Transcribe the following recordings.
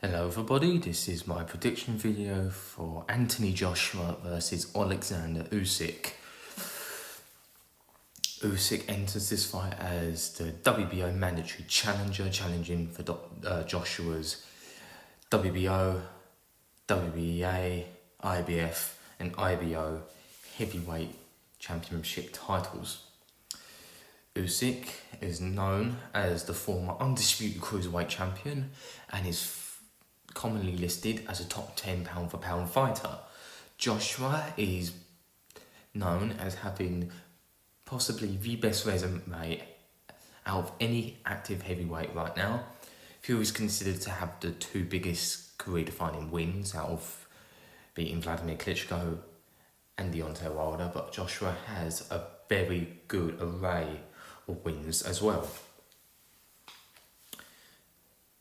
Hello everybody, this is my prediction video for Anthony Joshua versus Oleksandr Usyk. Usyk enters this fight as the WBO mandatory challenger, challenging for Joshua's WBO, WBA, IBF and IBO heavyweight championship titles. Usyk is known as the former undisputed cruiserweight champion and is commonly listed as a top 10 pound for pound fighter. Joshua is known as having possibly the best resume out of any active heavyweight right now. Fury is considered to have the two biggest career-defining wins out of beating Vladimir Klitschko and Deontay Wilder, but Joshua has a very good array of wins as well.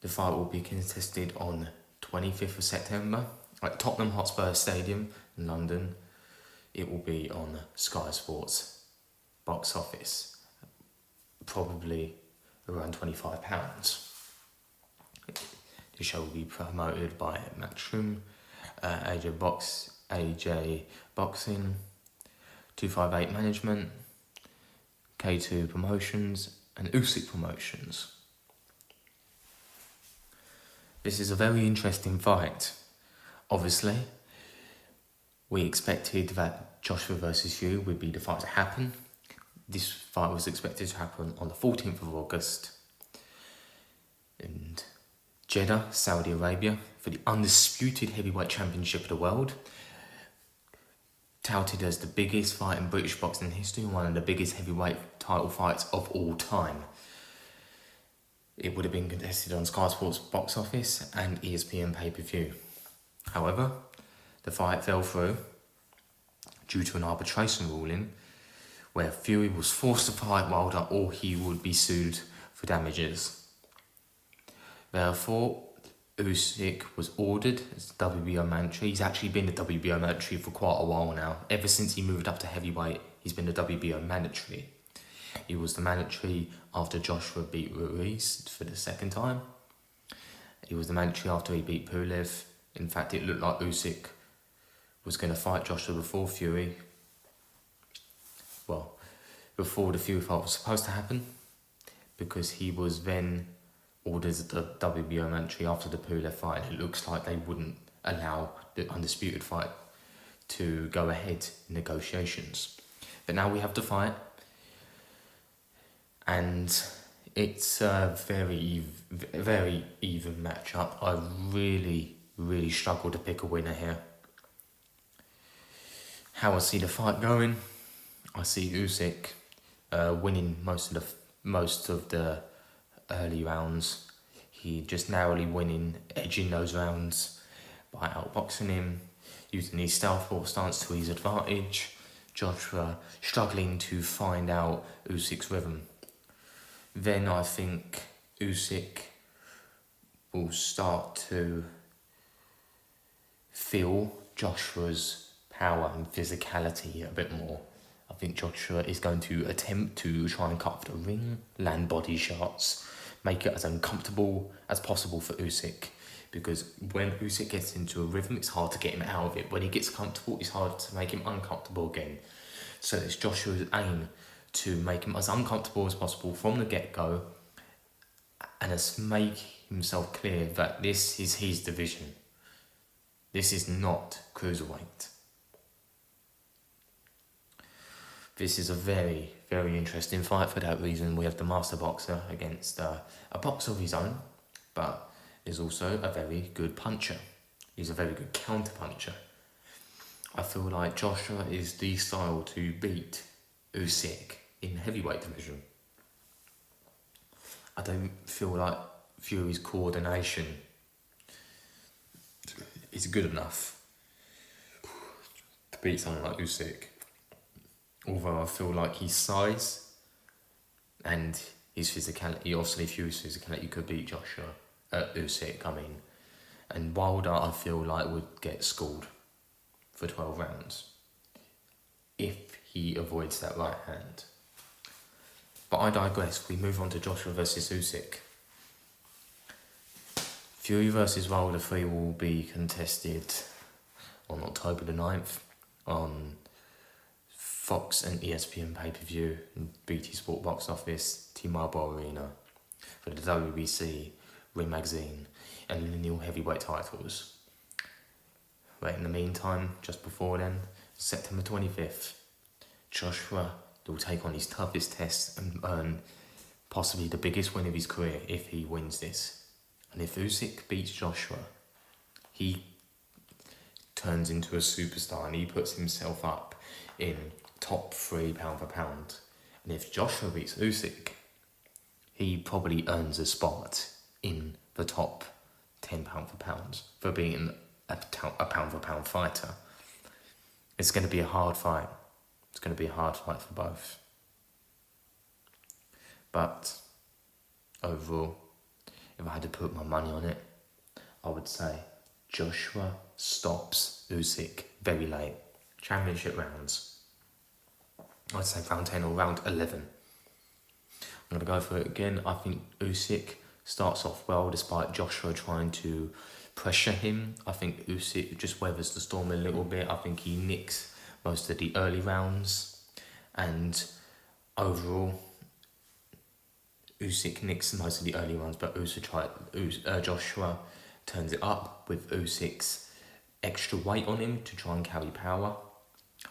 The fight will be contested on 25th of September at Tottenham Hotspur Stadium in London. It will be on Sky Sports box office, probably around £25. The show will be promoted by Matchroom, AJ Boxing, 258 Management, K2 Promotions and Usyk Promotions. This is a very interesting fight. Obviously, we expected that Joshua versus Fury would be the fight to happen. This fight was expected to happen on the 14th of August in Jeddah, Saudi Arabia, for the undisputed heavyweight championship of the world. Touted as the biggest fight in British boxing history and one of the biggest heavyweight title fights of all time. It would have been contested on Sky Sports box office and ESPN pay-per-view. However, the fight fell through due to an arbitration ruling where Fury was forced to fight Wilder or he would be sued for damages. Therefore, Usyk was ordered as WBO mandatory. He's actually been the WBO mandatory for quite a while now. Ever since he moved up to heavyweight, he's been the WBO mandatory. He was the mandatory after Joshua beat Ruiz for the second time. He was the mandatory after he beat Pulev. In fact, it looked like Usyk was going to fight Joshua before Fury. Well, before the Fury fight was supposed to happen, because he was then ordered as the WBO mandatory after the Pulev fight. And it looks like they wouldn't allow the undisputed fight to go ahead in negotiations. But now we have the fight. And it's a very even matchup. I really struggle to pick a winner here. How I see the fight going, I see Usyk winning most of the early rounds. He just narrowly winning, edging those rounds by outboxing him, using his southpaw stance to his advantage. Joshua struggling to find out Usyk's rhythm. Then I think Usyk will start to feel Joshua's power and physicality a bit more. I think Joshua is going to attempt to try and cut off the ring, land body shots, make it as uncomfortable as possible for Usyk. Because when Usyk gets into a rhythm, it's hard to get him out of it. When he gets comfortable, it's hard to make him uncomfortable again. So it's Joshua's aim to make him as uncomfortable as possible from the get-go and as make himself clear that this is his division. This is not cruiserweight. This is a very interesting fight. For that reason, we have the master boxer against a boxer of his own, but is also a very good puncher. He's a very good counter-puncher. I feel like Joshua is the style to beat Usyk in heavyweight division. I don't feel like Fury's coordination is good enough to beat someone like Usyk. Although I feel like his size and his physicality, obviously Fury's physicality could beat Usyk, and Wilder I feel like would get schooled for 12 rounds if he avoids that right hand. But I digress. We move on to Joshua versus Usyk. Fury versus Wilder 3 will be contested on October the 9th on Fox and ESPN pay-per-view, BT Sport box office, T-Mobile Arena for the WBC, Ring Magazine and lineal heavyweight titles. But in the meantime, just before then, September 25th, Joshua will take on his toughest test and earn possibly the biggest win of his career if he wins this. And if Usyk beats Joshua, he turns into a superstar and he puts himself up in top 3 pound for pound. And if Joshua beats Usyk, he probably earns a spot in the top 10 pound for pound for being a pound for pound fighter. It's going to be a hard fight. It's going to be a hard fight for both. But overall, if I had to put my money on it, I would say Joshua stops Usyk very late. Championship rounds. I'd say round 10 or round 11. I'm going to go for it again. I think Usyk starts off well despite Joshua trying to pressure him. I think Usyk just weathers the storm a little bit. I think he nicks most of the early rounds. And overall, Usyk nicks most of the early rounds, but Joshua turns it up with Usyk's extra weight on him to try and carry power.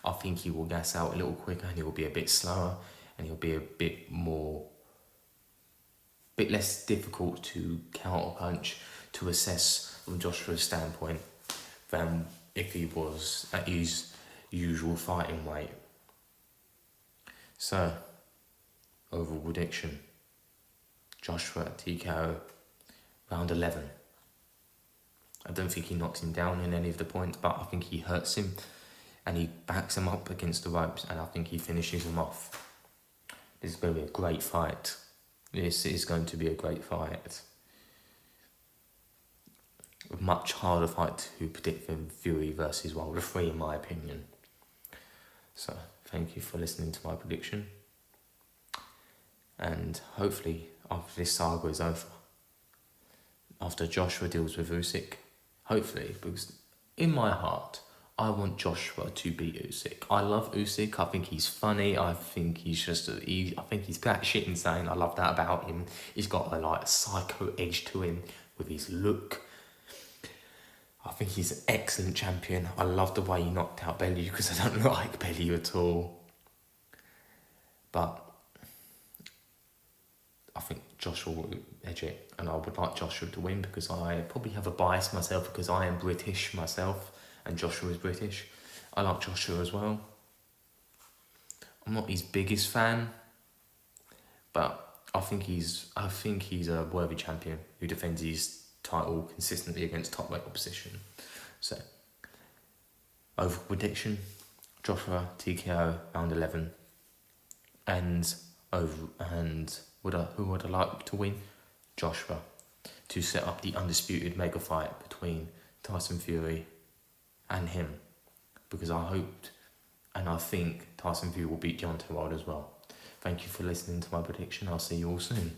I think he will gas out a little quicker and he will be a bit slower and he'll be a bit less difficult to counterpunch, to assess from Joshua's standpoint than if he was at his usual fighting weight. So, overall prediction. Joshua TKO, round 11. I don't think he knocks him down in any of the points, but I think he hurts him and he backs him up against the ropes and I think he finishes him off. This is going to be a great fight. This is going to be a great fight. A much harder fight to predict than Fury versus Wilder 3 in my opinion. So, thank you for listening to my prediction. And hopefully, after this saga is over, after Joshua deals with Usyk, hopefully, because in my heart, I want Joshua to beat Usyk. I love Usyk. I think he's funny. I think he's I think he's batshit insane. I love that about him. He's got a psycho edge to him with his look. I think he's an excellent champion. I love the way he knocked out Bellew because I don't like Bellew at all. But I think Joshua will edge it, and I would like Joshua to win because I probably have a bias myself because I am British myself and Joshua is British. I like Joshua as well. I'm not his biggest fan, but I think he's a worthy champion who defends his title consistently against top weight opposition. So, over prediction, Joshua TKO round 11, who would I like to win? Joshua, to set up the undisputed mega fight between Tyson Fury and him, because I hoped and I think Tyson Fury will beat Deontay Wilder as well. Thank you for listening to my prediction. I'll see you all soon.